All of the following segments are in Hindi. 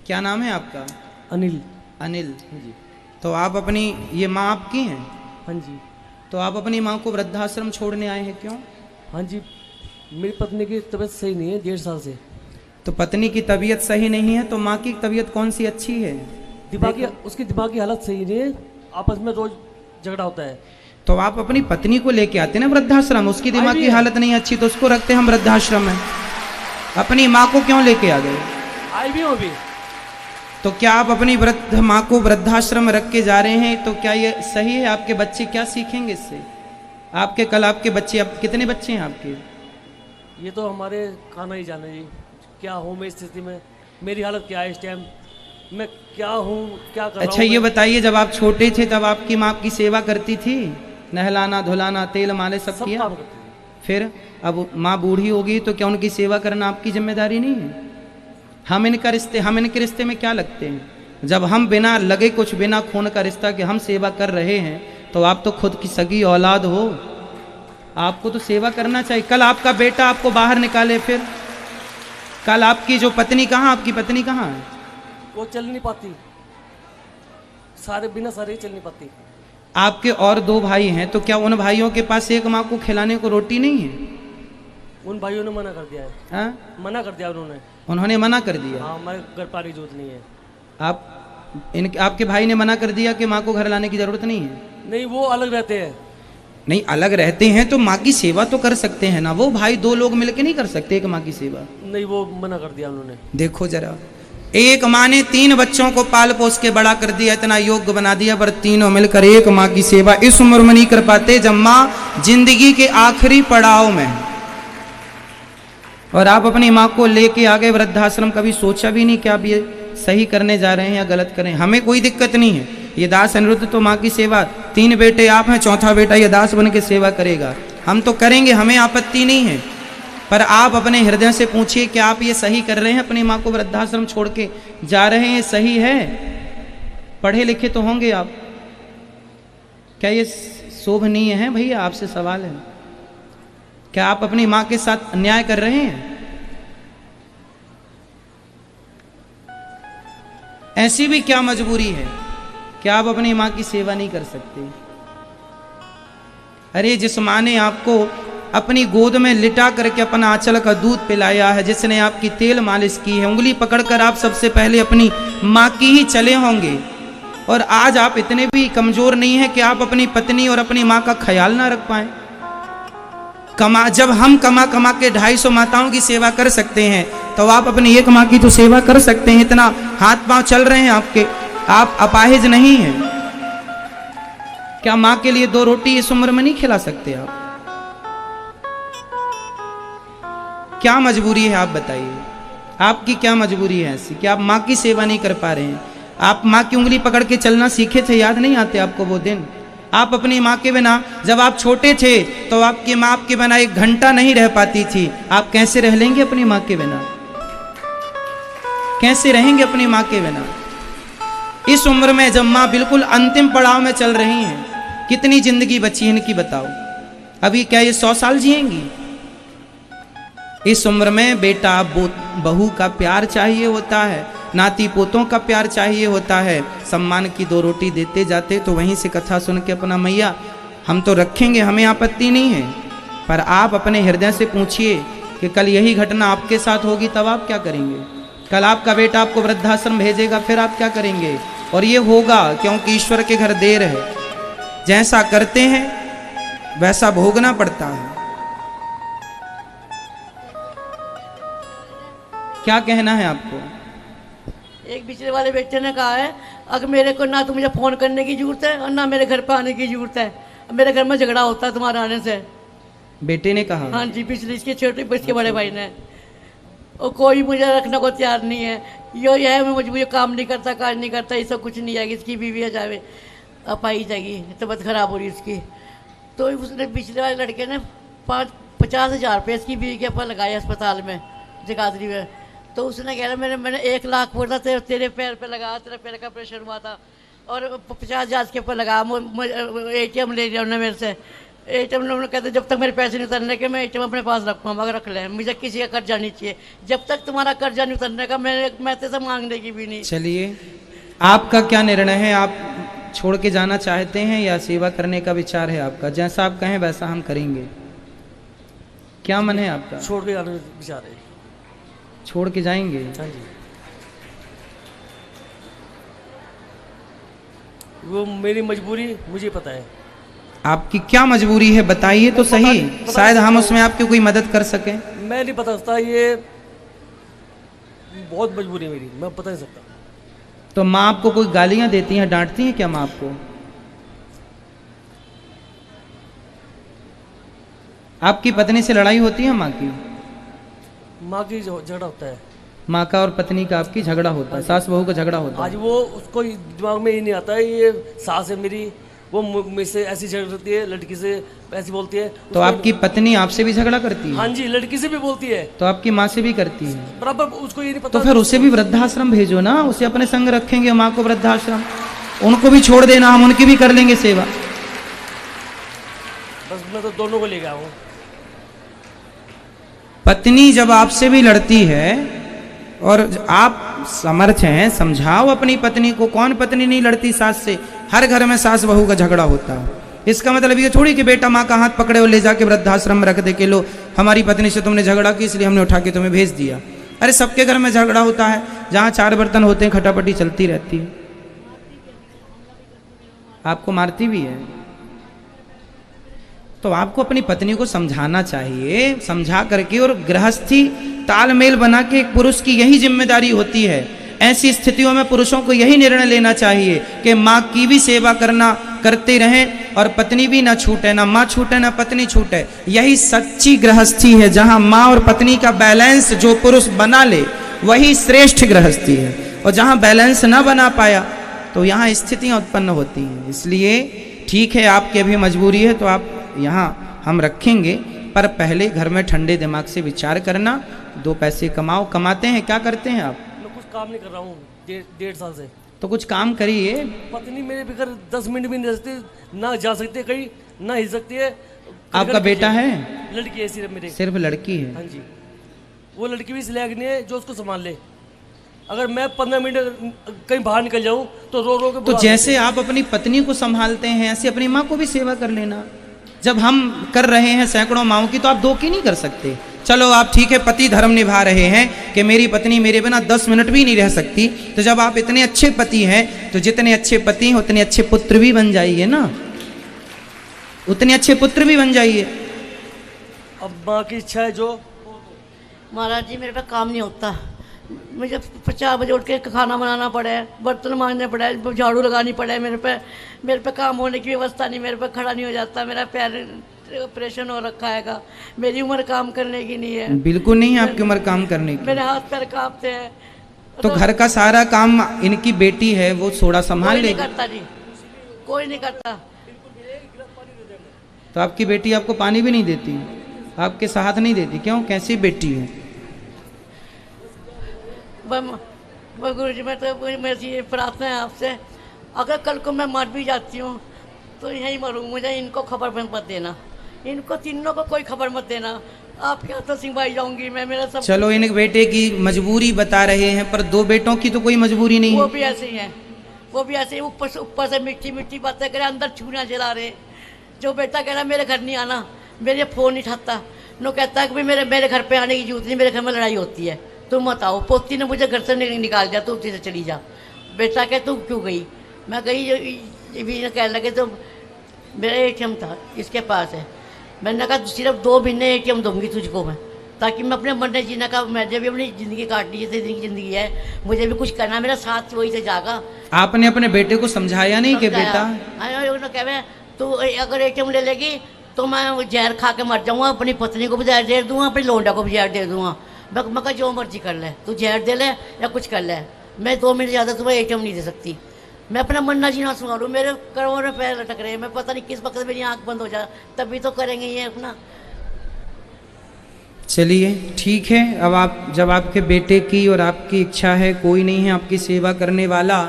क्या नाम है आपका? अनिल। अनिल जी। तो आप अपनी ये माँ आपकी हैं? हाँ जी। तो आप अपनी माँ को वृद्धाश्रम छोड़ने आए हैं, क्यों? हाँ जी, मेरी पत्नी की तबीयत सही नहीं है 1.5 साल से। तो पत्नी की तबीयत सही नहीं है तो माँ की तबीयत कौन सी अच्छी है? उसकी दिमागी हालत सही नहीं है, आपस में रोज झगड़ा होता है। तो आप अपनी पत्नी को लेके आते ना वृद्धाश्रम, उसकी दिमाग की हालत नहीं अच्छी तो उसको रखते हम वृद्धाश्रम में। अपनी माँ को क्यों लेके आ गए? आई भी हूँ अभी। तो क्या आप अपनी वृद्ध माँ को वृद्धाश्रम में रख के जा रहे हैं तो क्या ये सही है? आपके बच्चे क्या सीखेंगे इससे? आपके बच्चे, अब कितने बच्चे हैं आपके? ये तो हमारे खाना ही जाने जी, क्या हूँ मैं इस स्थिति में, मेरी हालत क्या है इस टाइम, मैं क्या हूँ, क्या कर रहा हूँ। अच्छा ये बताइए, जब आप छोटे थे तब आपकी माँ आपकी सेवा करती थी? नहलाना धुलाना तेल मालिश सब किया? काम करती थी। फिर अब माँ बूढ़ी होगी तो क्या उनकी सेवा करना आपकी जिम्मेदारी नहीं है? हम इनके रिश्ते में क्या लगते हैं? जब हम बिना लगे कुछ बिना खून का रिश्ता कि हम सेवा कर रहे हैं, तो आप तो खुद की सगी औलाद हो, आपको तो सेवा करना चाहिए। कल आपका बेटा आपको बाहर निकाले, फिर कल आपकी जो पत्नी कहाँ, आपकी पत्नी कहाँ है? वो चल नहीं पाती, बिना सारे ही चल नहीं पाती। आपके और 2 भाई हैं, तो क्या उन भाइयों के पास एक माँ को खिलाने को रोटी नहीं है? उन भाइयों ने मना कर दिया है। हाँ? मना कर दिया उन्होंने मना कर दिया? हाँ, हमारे घर पानी जरूरत नहीं है। आपके भाई ने मना कर दिया कि माँ को घर लाने की जरूरत नहीं है? नहीं, वो अलग रहते हैं। नहीं, अलग रहते हैं तो माँ की सेवा तो कर सकते हैं ना, वो भाई 2 लोग मिलके नहीं कर सकते एक माँ की सेवा? नहीं, वो मना कर दिया उन्होंने। देखो जरा, एक माँ ने 3 बच्चों को पाल पोस के बड़ा कर दिया, इतना योग्य बना दिया, पर तीनों मिलकर एक माँ की सेवा इस उम्र में नहीं कर पाते जब माँ जिंदगी के आखिरी पड़ाव में। और आप अपनी माँ को लेके आ गए वृद्धाश्रम, कभी सोचा भी नहीं कि आप ये सही करने जा रहे हैं या गलत करें? हमें कोई दिक्कत नहीं है, ये दास अनिरुद्ध तो माँ की सेवा, 3 बेटे आप हैं, 4था बेटा ये दास बन के सेवा करेगा, हम तो करेंगे, हमें आपत्ति नहीं है। पर आप अपने हृदय से पूछिए कि आप ये सही कर रहे हैं? अपनी माँ को वृद्धाश्रम छोड़ के जा रहे हैं, सही है? पढ़े लिखे तो होंगे आप, क्या ये शोभनीय है? भैया आपसे सवाल है, क्या आप अपनी माँ के साथ अन्याय कर रहे हैं? ऐसी भी क्या मजबूरी है कि आप अपनी माँ की सेवा नहीं कर सकते? अरे जिस माँ ने आपको अपनी गोद में लिटा करके अपना आंचल का दूध पिलाया है, जिसने आपकी तेल मालिश की है, उंगली पकड़कर आप सबसे पहले अपनी माँ की ही चले होंगे, और आज आप इतने भी कमजोर नहीं हैं कि आप अपनी पत्नी और अपनी माँ का ख्याल ना रख पाए। जब हम कमा कमा के 250 माताओं की सेवा कर सकते हैं, तो आप अपनी एक माँ की तो सेवा कर सकते हैं। इतना हाथ पांव चल रहे हैं आपके, आप अपाहिज नहीं हैं क्या? माँ के लिए 2 रोटी इस उम्र में नहीं खिला सकते आप? क्या मजबूरी है आप बताइए, आपकी क्या मजबूरी है ऐसी कि आप माँ की सेवा नहीं कर पा रहे हैं? आप माँ की उंगली पकड़ के चलना सीखे थे, याद नहीं आते आपको वो दिन? आप अपनी माँ के बिना, जब आप छोटे थे तो आपकी माँ आपके बिना 1 घंटा नहीं रह पाती थी, आप कैसे रह लेंगे अपनी माँ के बिना? कैसे रहेंगे अपनी माँ के बिना? इस उम्र में जब माँ बिल्कुल अंतिम पड़ाव में चल रही हैं, कितनी जिंदगी बची इनकी बताओ? अभी क्या ये 100 साल जिएंगी? इस उम्र में बेटा बहू का प्यार चाहिए होता है, नाती पोतों का प्यार चाहिए होता है। सम्मान की 2 रोटी देते जाते तो वहीं से कथा सुन के अपना मैया हम तो रखेंगे, हमें आपत्ति नहीं है, पर आप अपने हृदय से पूछिए कि कल यही घटना आपके साथ होगी तब आप क्या करेंगे? कल आपका बेटा आपको वृद्धाश्रम भेजेगा, फिर आप क्या करेंगे? और ये होगा क्योंकि ईश्वर के घर देर है, जैसा करते हैं वैसा भोगना पड़ता है। क्या कहना है आपको? एक पिछले वाले बेटे ने कहा है, अगर मेरे को ना तो मुझे फ़ोन करने की ज़रूरत है और ना मेरे घर पे आने की ज़रूरत है, मेरे घर में झगड़ा होता है तुम्हारे आने से। बेटे ने कहा? हाँ जी, पिछले इसके छोटे इसके बड़े भाई ने। और कोई मुझे रखने को तैयार नहीं है, ये है मुझे काम नहीं करता, काज नहीं करता, ये सब कुछ नहीं आएगी, इसकी बीवी आ जाए अब आई जाएगी, तबीयत खराब हो रही उसकी। तो उसने पिछले वाले लड़के ने 50,000 रुपये इसकी बीवी के ऊपर लगाए अस्पताल में जगाधरी में। तो उसने कह रहा मैंने 1 लाख बोला तेरे पैर पे लगा, तेरे पैर का ऑपरेशन हुआ था, और 50,000 के ऊपर लगा, ATM ले लिया उन्होंने मेरे से। एटीएम लोग कहते जब तक मेरे पैसे नहीं उतरने के मैं एटीएम अपने पास रखूँगा, मगर रख ले, मुझे किसी का कर्जा नहीं चाहिए। जब तक तुम्हारा कर्जा नहीं उतरने का मैं तेरे से मांगने की भी नहीं। चलिए, आपका क्या निर्णय है? आप छोड़ के जाना चाहते हैं या सेवा करने का विचार है आपका? जैसा आप कहें वैसा हम करेंगे। क्या मन है आपका? छोड़ के जाने का विचार है। छोड़ के जाएंगे? हाँ जी, वो मेरी मजबूरी मुझे पता है। आपकी क्या मजबूरी है बताइए तो सही, शायद हम उसमें आपकी कोई मदद कर सकें। मैं नहीं बता सकता, ये बहुत मजबूरी है मेरी, मैं बता नहीं सकता। तो माँ आपको कोई गालियां देती हैं, डांटती हैं क्या माँ आपको? आपकी पत्नी से लड़ाई होती है माँ की? माँ की झगड़ा होता है, माँ का और पत्नी का आपकी झगड़ा होता है, सास बहू का झगड़ा होता आज है। वो उसको दिमाग में ये नहीं आता है, ये सास है मेरी, वो मुझ से ऐसी झगड़ती है, लड़की से ऐसी बोलती है। तो आपकी पत्नी आपसे भी झगड़ा करती है? हाँ जी, लड़की से भी बोलती है, तो आपकी माँ से भी करती है? बराबर। उसको ये नहीं पता। तो फिर उसे भी वृद्धाश्रम भेजो ना, उसे अपने संग रखेंगे, माँ को वृद्धाश्रम, उनको भी छोड़ देना, हम उनकी भी कर लेंगे सेवा। बस मैं तो दोनों को ले गया हूँ। पत्नी जब आपसे भी लड़ती है और आप समर्थ हैं, समझाओ अपनी पत्नी को। कौन पत्नी नहीं लड़ती सास से? हर घर में सास बहू का झगड़ा होता है। इसका मतलब ये थोड़ी कि बेटा माँ का हाथ पकड़े और ले जाके वृद्धाश्रम में रख दे के लो हमारी पत्नी से तुमने झगड़ा की इसलिए हमने उठा के तुम्हें भेज दिया। अरे सबके घर में झगड़ा होता है, जहाँ 4 बर्तन होते हैं खटापटी चलती रहती है। आपको मारती भी है? तो आपको अपनी पत्नी को समझाना चाहिए, समझा करके, और गृहस्थी तालमेल बना के एक पुरुष की यही जिम्मेदारी होती है। ऐसी स्थितियों में पुरुषों को यही निर्णय लेना चाहिए कि माँ की भी सेवा करते रहें और पत्नी भी ना छूटे, ना माँ छूटे ना पत्नी छूटे। यही सच्ची गृहस्थी है, जहाँ माँ और पत्नी का बैलेंस जो पुरुष बना ले वही श्रेष्ठ गृहस्थी है। और जहाँ बैलेंस ना बना पाया तो यहाँ स्थितियाँ उत्पन्न होती हैं। इसलिए ठीक है, आपकी अभी मजबूरी है तो आप यहाँ हम रखेंगे, पर पहले घर में ठंडे दिमाग से विचार करना। 2 पैसे कमाओ। कमाते हैं? क्या करते हैं आप? मैं कुछ काम नहीं कर रहा हूँ 1.5 साल से। तो कुछ काम करिए। पत्नी मेरे बगैर 10 मिनट भी नहीं रह सकती, ना जा सकती है कहीं, ना हिल सकती है। आपका बेटा है? लड़की है सिर्फ मेरे। सिर्फ लड़की है? हाँ जी, वो लड़की भी इस लायक नहीं है जो उसको संभाल ले। अगर मैं 15 मिनट कहीं बाहर निकल जाऊं तो रो रो के तो जैसे आप अपनी पत्नी को संभालते हैं ऐसे अपनी माँ को भी सेवा कर लेना। जब हम कर रहे हैं सैकड़ों माओं की, तो आप 2 की नहीं कर सकते। चलो आप ठीक है पति धर्म निभा रहे हैं कि मेरी पत्नी मेरे बिना 10 मिनट भी नहीं रह सकती, तो जब आप इतने अच्छे पति हैं तो जितने अच्छे पति हैं उतने अच्छे पुत्र भी बन जाइए ना, उतने अच्छे पुत्र भी बन जाइए। अब माँ की इच्छा है जो। महाराज जी मेरे पे काम नहीं होता, मुझे 4 बजे उठ के खाना बनाना पड़ा है, बर्तन मांजने पड़ा है, झाड़ू लगानी पड़ा है। मेरे पे काम होने की व्यवस्था नहीं, मेरे पे खड़ा नहीं हो जाता। मेरा पैर ऑपरेशन हो रखा है, मेरी उम्र काम करने की नहीं है। बिल्कुल नहीं है आपकी उम्र काम करने की। मेरे हाथ पैर कांपते हैं। तो घर का सारा काम इनकी बेटी है, वो थोड़ा संभाल कोई नहीं लेगी। करता जी, कोई नहीं करता। तो आपकी बेटी आपको पानी भी नहीं देती, आपके साथ नहीं देती? क्यों? कैसी बेटी है? गुरु जी मैं तो मेरी ये प्रार्थना है आपसे, अगर कल को मैं मर भी जाती हूँ तो यहीं मरूँ, मुझे इनको खबर मत देना, इनको तीनों को कोई खबर मत देना। आपके हाथों सिंहवाई जाऊंगी मैं, मेरा सब। चलो इन बेटे की मजबूरी बता रहे हैं, पर 2 बेटों की तो कोई मजबूरी नहीं वो है। भी ऐसे ही है, वो भी ऐसे ही ऊपर से मीठी मीठी बातें करे, अंदर छूना जला रहे। जो बेटा कह रहा मेरे घर नहीं आना, मेरे फ़ोन नहीं उठाता, नो कहता है कि मेरे घर पे आने की जरूरत नहीं, मेरे घर में लड़ाई होती है, तुम मत आओ। पोती ने मुझे घर से निकाल दिया, तू से चली जा। बेटा कह तू क्यों गई? मैं गई, ये भी कहने लगे तो मेरा ATM था इसके पास है, मैंने कहा सिर्फ 2 महीने ATM दूंगी तुझको मैं, ताकि मैं अपने मरने जीने का, मुझे भी अपनी ज़िंदगी काटनी, जैसे ज़िंदगी है, मुझे भी कुछ करना, मेरा साथ वही से जागा। आपने अपने बेटे को समझाया नहीं कि बेटा? कहे तू अगर ATM ले लेगी तो मैं जहर खा के मर जाऊँगा, अपनी पत्नी को भी जहर दे दूँगा, अपनी लौंडा को भी जहर दे दूँगा। मैं कहा जो मर्जी कर ले, तू जहर दे ले या कुछ कर ले, मैं 2 मिनट ज़्यादा तुम्हें ATM नहीं दे सकती। मैं अपना मरना जीना सुना, मेरे करोड़ों में पैर लटक रहे हैं, मैं पता नहीं किस वक्त मेरी आंख बंद हो जाए, तभी तो करेंगे ये अपना। चलिए ठीक है, अब आप जब आपके बेटे की और आपकी इच्छा है, कोई नहीं है आपकी सेवा करने वाला,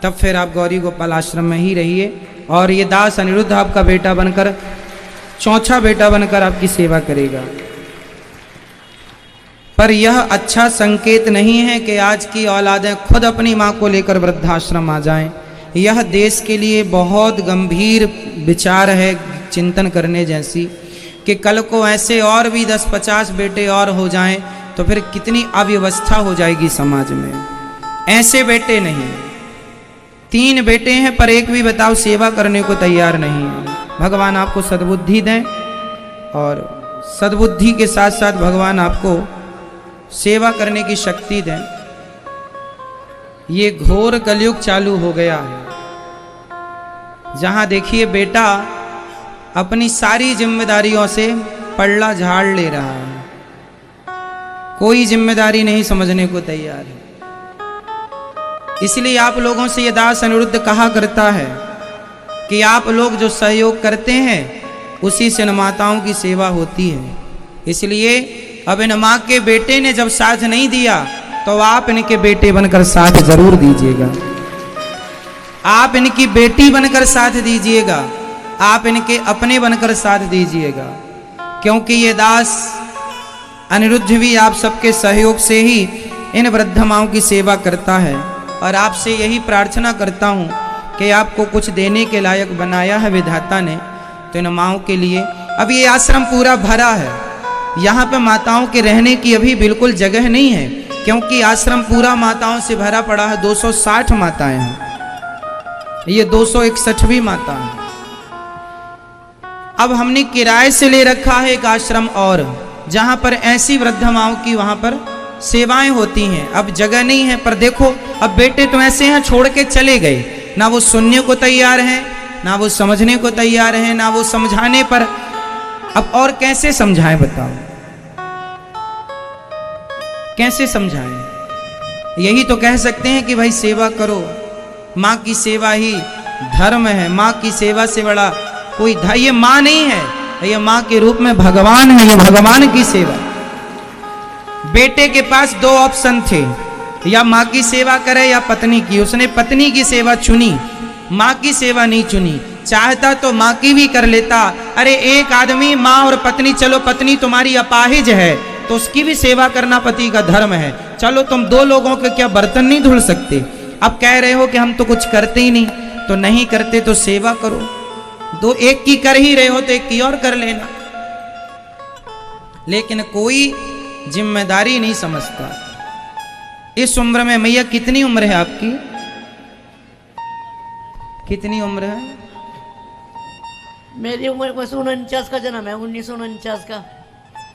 तब फिर आप गौरी गोपाल आश्रम में ही रहिए। और ये दास अनिरुद्ध आपका बेटा बनकर चौथा बेटा बनकर आपकी सेवा करेगा। पर यह अच्छा संकेत नहीं है कि आज की औलादें खुद अपनी माँ को लेकर वृद्धाश्रम आ जाएं। यह देश के लिए बहुत गंभीर विचार है, चिंतन करने जैसी, कि कल को ऐसे और भी 10-50 बेटे और हो जाएं तो फिर कितनी अव्यवस्था हो जाएगी समाज में। ऐसे बेटे नहीं, 3 बेटे हैं पर एक भी बताओ सेवा करने को तैयार नहीं है। भगवान आपको सद्बुद्धि दें और सद्बुद्धि के साथ साथ भगवान आपको सेवा करने की शक्ति दें। ये घोर कलयुग चालू हो गया है, जहां देखिए बेटा अपनी सारी जिम्मेदारियों से पल्ला झाड़ ले रहा है, कोई जिम्मेदारी नहीं समझने को तैयार है। इसलिए आप लोगों से ये दास अनिरुद्ध कहा करता है कि आप लोग जो सहयोग करते हैं उसी से इन माताओं की सेवा होती है। इसलिए अब इन माँ के बेटे ने जब साथ नहीं दिया तो आप इनके बेटे बनकर साथ जरूर दीजिएगा, आप इनकी बेटी बनकर साथ दीजिएगा, आप इनके अपने बनकर साथ दीजिएगा। क्योंकि ये दास अनिरुद्ध भी आप सबके सहयोग से ही इन वृद्ध माओं की सेवा करता है। और आपसे यही प्रार्थना करता हूँ कि आपको कुछ देने के लायक बनाया है विधाता ने, तो इन माओं के लिए अब ये आश्रम पूरा भरा है। यहाँ पे माताओं के रहने की अभी बिल्कुल जगह नहीं है, क्योंकि आश्रम पूरा माताओं से भरा पड़ा है। 260 माताएं हैं, ये 261वीं माता है। अब हमने किराए से ले रखा है एक आश्रम और, जहां पर ऐसी वृद्ध माओं की वहां पर सेवाएं होती हैं। अब जगह नहीं है, पर देखो अब बेटे तो ऐसे हैं छोड़ के चले गए, ना वो सुनने को तैयार हैं, ना वो समझने को तैयार हैं, ना वो समझाने पर। अब और कैसे समझाएं बताओ, कैसे समझाएं? यही तो कह सकते हैं कि भाई सेवा करो, माँ की सेवा ही धर्म है, माँ की सेवा से बड़ा कोई ये माँ नहीं है, ये माँ के रूप में भगवान है, ये भगवान की सेवा। बेटे के पास 2 ऑप्शन थे, या माँ की सेवा करे या पत्नी की। उसने पत्नी की सेवा चुनी, माँ की सेवा नहीं चुनी। चाहता तो माँ की भी कर लेता। अरे एक आदमी माँ और पत्नी, चलो पत्नी तुम्हारी अपाहिज है तो उसकी भी सेवा करना पति का धर्म है। चलो तुम 2 लोगों के क्या बर्तन नहीं धुल सकते? अब कह रहे हो कि हम तो कुछ करते ही नहीं, तो नहीं करते तो सेवा करो। 2 एक की कर ही रहे हो तो एक की और कर लेना। लेकिन कोई जिम्मेदारी नहीं समझता। इस उम्र में, मैया कितनी उम्र है आपकी? कितनी उम्र है? मेरी उम्र बस 49 का जन्म है, 1949 का।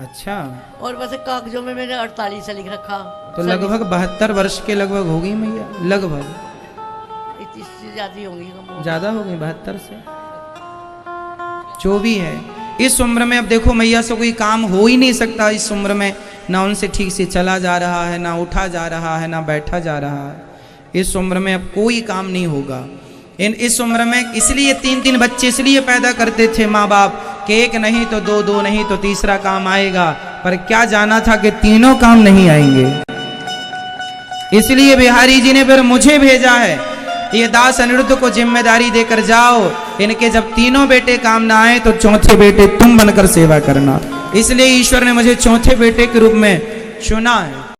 अच्छा, और वैसे कागजों में मैंने 48 से लिख रखा। तो लगभग 72 वर्ष के लगभग होगी मैया, लगभग। इससे ज्यादा होंगी, ज्यादा हो गई 72 से। जो भी है, इस उम्र में अब देखो मैया से कोई काम हो ही नहीं सकता। इस उम्र में ना उनसे ठीक से चला जा रहा है, ना उठा जा रहा है, ना बैठा जा रहा है। इस उम्र में अब कोई काम नहीं होगा। इस उम्र में इसलिए 3-3 बच्चे इसलिए पैदा करते थे माँ बाप कि एक नहीं तो 2, 2 नहीं तो तीसरा काम आएगा। पर क्या जाना था कि तीनों काम नहीं आएंगे। इसलिए बिहारी जी ने फिर मुझे भेजा है, ये दास अनिरुद्ध को जिम्मेदारी देकर जाओ, इनके जब तीनों बेटे काम ना आए तो चौथे बेटे तुम बनकर सेवा करना। इसलिए ईश्वर ने मुझे चौथे बेटे के रूप में चुना है।